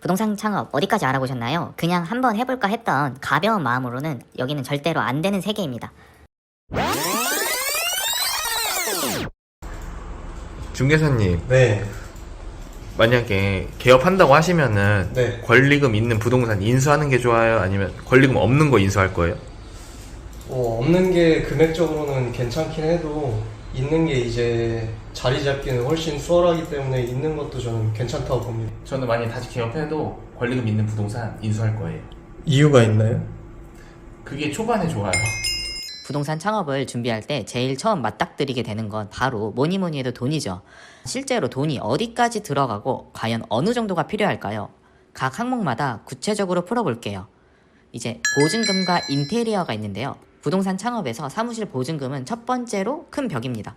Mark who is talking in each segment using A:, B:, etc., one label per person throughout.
A: 부동산 창업 어디까지 알아보셨나요? 그냥 한번 해볼까 했던 가벼운 마음으로는 여기는 절대로 안 되는 세계입니다.
B: 중개사님,
C: 네,
B: 만약에 개업한다고 하시면은
C: 네.
B: 권리금 있는 부동산 인수하는 게 좋아요? 아니면 권리금 없는 거 인수할 거예요?
C: 없는 게 금액적으로는 괜찮긴 해도 있는 게 이제 자리 잡기는 훨씬 수월하기 때문에 있는 것도 저는 괜찮다고 봅니다.
B: 저는 만약에 다시 개업해도 권리금 있는 부동산 인수할 거예요.
C: 이유가 있나요?
B: 그게 초반에 좋아요.
A: 부동산 창업을 준비할 때 제일 처음 맞닥뜨리게 되는 건 바로 뭐니 해도 돈이죠. 실제로 돈이 어디까지 들어가고 과연 어느 정도가 필요할까요? 각 항목마다 구체적으로 풀어볼게요. 이제 보증금과 인테리어가 있는데요. 부동산 창업에서 사무실 보증금은 첫 번째로 큰 벽입니다.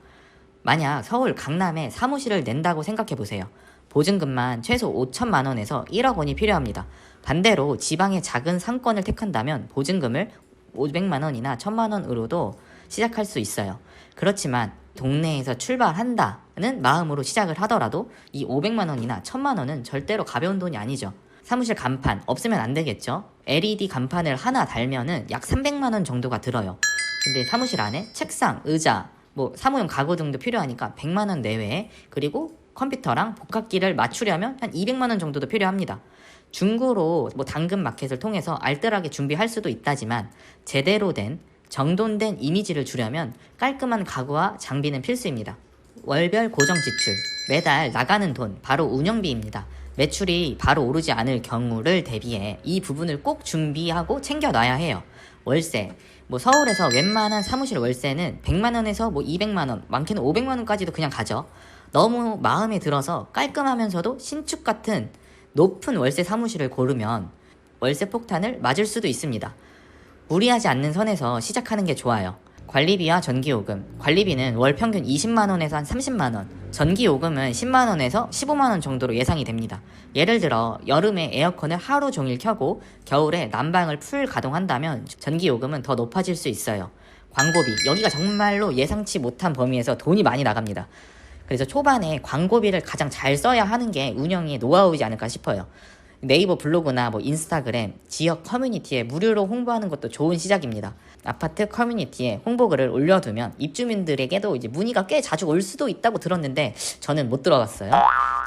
A: 만약 서울 강남에 사무실을 낸다고 생각해보세요. 보증금만 최소 5천만 원에서 1억 원이 필요합니다. 반대로 지방의 작은 상권을 택한다면 보증금을 500만 원이나 1000만 원으로도 시작할 수 있어요. 그렇지만 동네에서 출발한다는 마음으로 시작을 하더라도 이 500만 원이나 1000만 원은 절대로 가벼운 돈이 아니죠. 사무실 간판 없으면 안 되겠죠. LED 간판을 하나 달면은 약 300만 원 정도가 들어요. 근데 사무실 안에 책상, 의자, 사무용 가구 등도 필요하니까 100만 원 내외에, 그리고 컴퓨터랑 복합기를 맞추려면 한 200만 원 정도도 필요합니다. 중고로 당근 마켓을 통해서 알뜰하게 준비할 수도 있다지만 제대로 된 정돈된 이미지를 주려면 깔끔한 가구와 장비는 필수입니다. 월별 고정 지출, 매달 나가는 돈, 바로 운영비입니다. 매출이 바로 오르지 않을 경우를 대비해 이 부분을 꼭 준비하고 챙겨놔야 해요. 월세, 서울에서 웬만한 사무실 월세는 100만 원에서 200만 원, 많게는 500만 원까지도 그냥 가죠. 너무 마음에 들어서 깔끔하면서도 신축 같은 높은 월세 사무실을 고르면 월세 폭탄을 맞을 수도 있습니다. 무리하지 않는 선에서 시작하는 게 좋아요. 관리비와 전기요금, 관리비는 월 평균 20만 원에서 한 30만 원, 전기요금은 10만 원에서 15만 원 정도로 예상이 됩니다. 예를 들어 여름에 에어컨을 하루 종일 켜고 겨울에 난방을 풀 가동한다면 전기요금은 더 높아질 수 있어요. 광고비, 여기가 정말로 예상치 못한 범위에서 돈이 많이 나갑니다. 그래서 초반에 광고비를 가장 잘 써야 하는 게 운영의 노하우이지 않을까 싶어요. 네이버 블로그나 인스타그램, 지역 커뮤니티에 무료로 홍보하는 것도 좋은 시작입니다. 아파트 커뮤니티에 홍보글을 올려두면 입주민들에게도 이제 문의가 꽤 자주 올 수도 있다고 들었는데 저는 못 들어갔어요.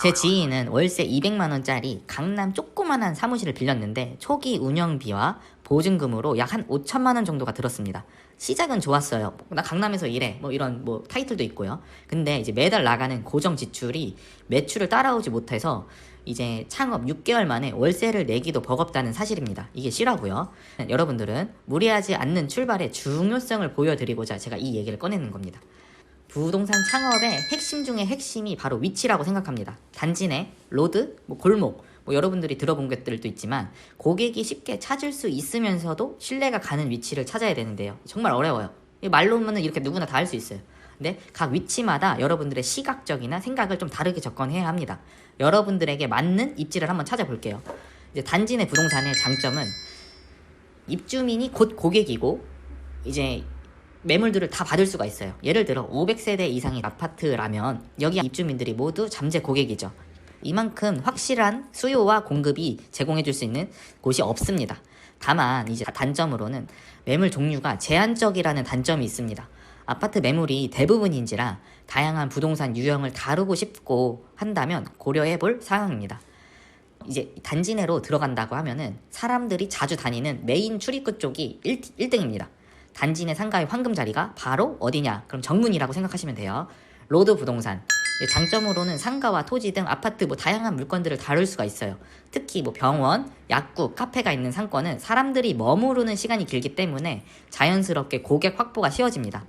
A: 제 지인은 월세 200만 원짜리 강남 조그만한 사무실을 빌렸는데 초기 운영비와 보증금으로 약 한 5천만 원 정도가 들었습니다. 시작은 좋았어요. 나 강남에서 일해. 이런 타이틀도 있고요. 근데 이제 매달 나가는 고정 지출이 매출을 따라오지 못해서 이제 창업 6개월 만에 월세를 내기도 버겁다는 사실입니다. 이게 실화고요. 여러분들은 무리하지 않는 출발의 중요성을 보여드리고자 제가 이 얘기를 꺼내는 겁니다. 부동산 창업의 핵심 중에 핵심이 바로 위치라고 생각합니다. 단지 내, 로드, 골목, 여러분들이 들어본 것들도 있지만 고객이 쉽게 찾을 수 있으면서도 신뢰가 가는 위치를 찾아야 되는데요. 정말 어려워요. 말로는 이렇게 누구나 다 할 수 있어요. 근데 각 위치마다 여러분들의 시각적이나 생각을 좀 다르게 접근해야 합니다. 여러분들에게 맞는 입지를 한번 찾아볼게요. 이제 단지 내 부동산의 장점은 입주민이 곧 고객이고 이제 매물들을 다 받을 수가 있어요. 예를 들어 500세대 이상의 아파트라면 여기 입주민들이 모두 잠재 고객이죠. 이만큼 확실한 수요와 공급이 제공해 줄 수 있는 곳이 없습니다. 다만 이제 단점으로는 매물 종류가 제한적이라는 단점이 있습니다. 아파트 매물이 대부분인지라 다양한 부동산 유형을 다루고 싶고 한다면 고려해 볼 사항입니다. 이제 단지 내로 들어간다고 하면은 사람들이 자주 다니는 메인 출입구 쪽이 1등입니다. 단지 내 상가의 황금 자리가 바로 어디냐? 그럼 정문이라고 생각하시면 돼요. 로드 부동산. 장점으로는 상가와 토지 등 아파트 다양한 물건들을 다룰 수가 있어요. 특히 병원, 약국, 카페가 있는 상권은 사람들이 머무르는 시간이 길기 때문에 자연스럽게 고객 확보가 쉬워집니다.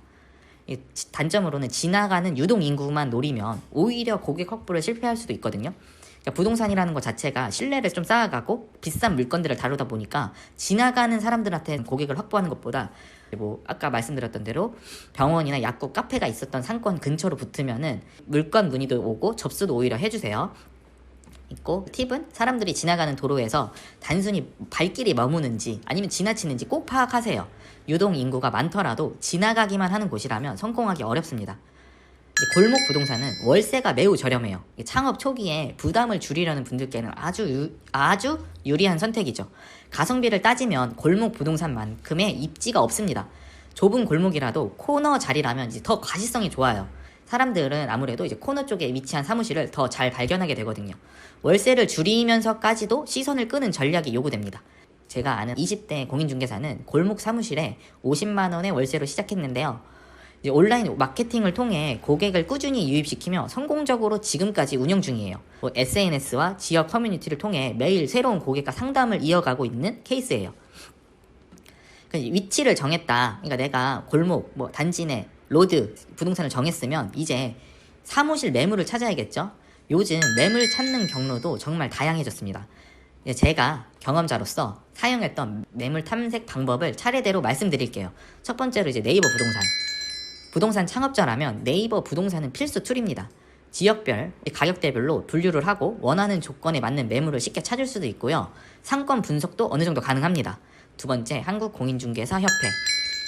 A: 단점으로는 지나가는 유동 인구만 노리면 오히려 고객 확보를 실패할 수도 있거든요. 그러니까 부동산이라는 것 자체가 신뢰를 좀 쌓아가고 비싼 물건들을 다루다 보니까 지나가는 사람들한테 고객을 확보하는 것보다 아까 말씀드렸던 대로 병원이나 약국, 카페가 있었던 상권 근처로 붙으면은 물건 문의도 오고 접수도 오히려 해주세요. 있고, 팁은 사람들이 지나가는 도로에서 단순히 발길이 머무는지 아니면 지나치는지 꼭 파악하세요. 유동 인구가 많더라도 지나가기만 하는 곳이라면 성공하기 어렵습니다. 이제 골목 부동산은 월세가 매우 저렴해요. 창업 초기에 부담을 줄이려는 분들께는 아주 유리한 선택이죠. 가성비를 따지면 골목 부동산만큼의 입지가 없습니다. 좁은 골목이라도 코너 자리라면 이제 더 가시성이 좋아요. 사람들은 아무래도 이제 코너 쪽에 위치한 사무실을 더 잘 발견하게 되거든요. 월세를 줄이면서까지도 시선을 끄는 전략이 요구됩니다. 제가 아는 20대 공인중개사는 골목 사무실에 50만 원의 월세로 시작했는데요. 이제 온라인 마케팅을 통해 고객을 꾸준히 유입시키며 성공적으로 지금까지 운영 중이에요. SNS와 지역 커뮤니티를 통해 매일 새로운 고객과 상담을 이어가고 있는 케이스예요. 위치를 정했다. 그러니까 내가 골목, 단지 내, 로드, 부동산을 정했으면 이제 사무실 매물을 찾아야겠죠. 요즘 매물 찾는 경로도 정말 다양해졌습니다. 제가 경험자로서 사용했던 매물 탐색 방법을 차례대로 말씀드릴게요. 첫 번째로 이제 네이버 부동산 창업자라면 네이버 부동산은 필수 툴입니다. 지역별, 가격대별로 분류를 하고 원하는 조건에 맞는 매물을 쉽게 찾을 수도 있고요. 상권 분석도 어느 정도 가능합니다. 두 번째, 한국공인중개사협회.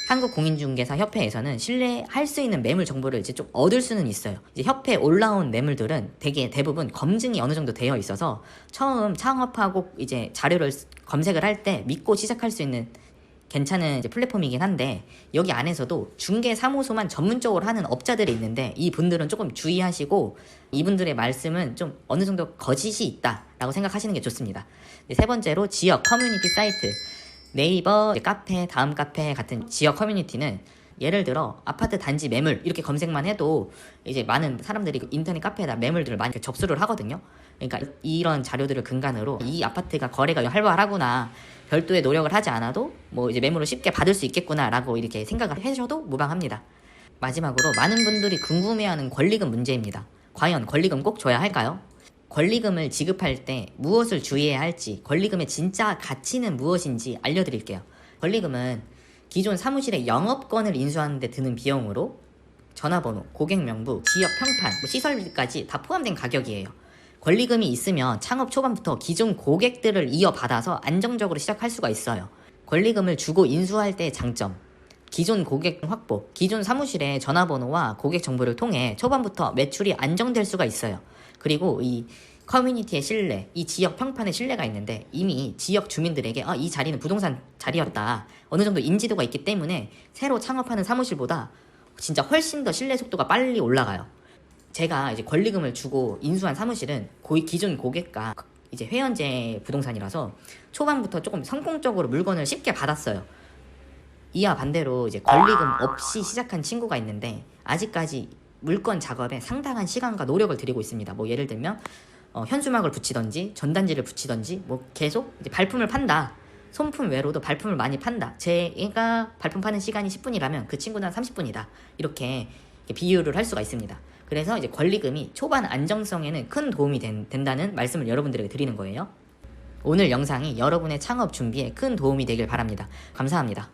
A: 한국공인중개사협회에서는 신뢰할 수 있는 매물 정보를 이제 좀 얻을 수는 있어요. 이제 협회에 올라온 매물들은 대부분 검증이 어느 정도 되어 있어서 처음 창업하고 이제 자료를 검색을 할 때 믿고 시작할 수 있는 괜찮은 이제 플랫폼이긴 한데, 여기 안에서도 중개사무소만 전문적으로 하는 업자들이 있는데 이 분들은 조금 주의하시고 이분들의 말씀은 좀 어느 정도 거짓이 있다라고 생각하시는 게 좋습니다. 세 번째로 지역 커뮤니티 사이트. 네이버, 카페, 다음 카페 같은 지역 커뮤니티는 예를 들어 아파트 단지 매물 이렇게 검색만 해도 이제 많은 사람들이 인터넷 카페에다 매물들을 많이 접수를 하거든요. 그러니까 이런 자료들을 근간으로 이 아파트가 거래가 활발하구나, 별도의 노력을 하지 않아도 이제 매물을 쉽게 받을 수 있겠구나 라고 이렇게 생각을 하셔도 무방합니다. 마지막으로 많은 분들이 궁금해하는 권리금 문제입니다. 과연 권리금 꼭 줘야 할까요? 권리금을 지급할 때 무엇을 주의해야 할지, 권리금의 진짜 가치는 무엇인지 알려드릴게요. 권리금은 기존 사무실의 영업권을 인수하는 데 드는 비용으로 전화번호, 고객 명부, 지역 평판, 시설비까지 다 포함된 가격이에요. 권리금이 있으면 창업 초반부터 기존 고객들을 이어받아서 안정적으로 시작할 수가 있어요. 권리금을 주고 인수할 때의 장점, 기존 고객 확보, 기존 사무실의 전화번호와 고객 정보를 통해 초반부터 매출이 안정될 수가 있어요. 그리고 이 커뮤니티의 신뢰, 이 지역 평판의 신뢰가 있는데 이미 지역 주민들에게 이 자리는 부동산 자리였다, 어느 정도 인지도가 있기 때문에 새로 창업하는 사무실보다 진짜 훨씬 더 신뢰 속도가 빨리 올라가요. 제가 이제 권리금을 주고 인수한 사무실은 기존 고객과 이제 회원제 부동산이라서 초반부터 조금 성공적으로 물건을 쉽게 받았어요. 이와 반대로 이제 권리금 없이 시작한 친구가 있는데 아직까지 물건 작업에 상당한 시간과 노력을 들이고 있습니다. 예를 들면 현수막을 붙이던지 전단지를 붙이던지 계속 이제 발품을 판다. 손품 외로도 발품을 많이 판다. 제가 발품 파는 시간이 10분이라면 그 친구는 30분이다. 이렇게 비유를 할 수가 있습니다. 그래서 이제 권리금이 초반 안정성에는 큰 도움이 된다는 말씀을 여러분들에게 드리는 거예요. 오늘 영상이 여러분의 창업 준비에 큰 도움이 되길 바랍니다. 감사합니다.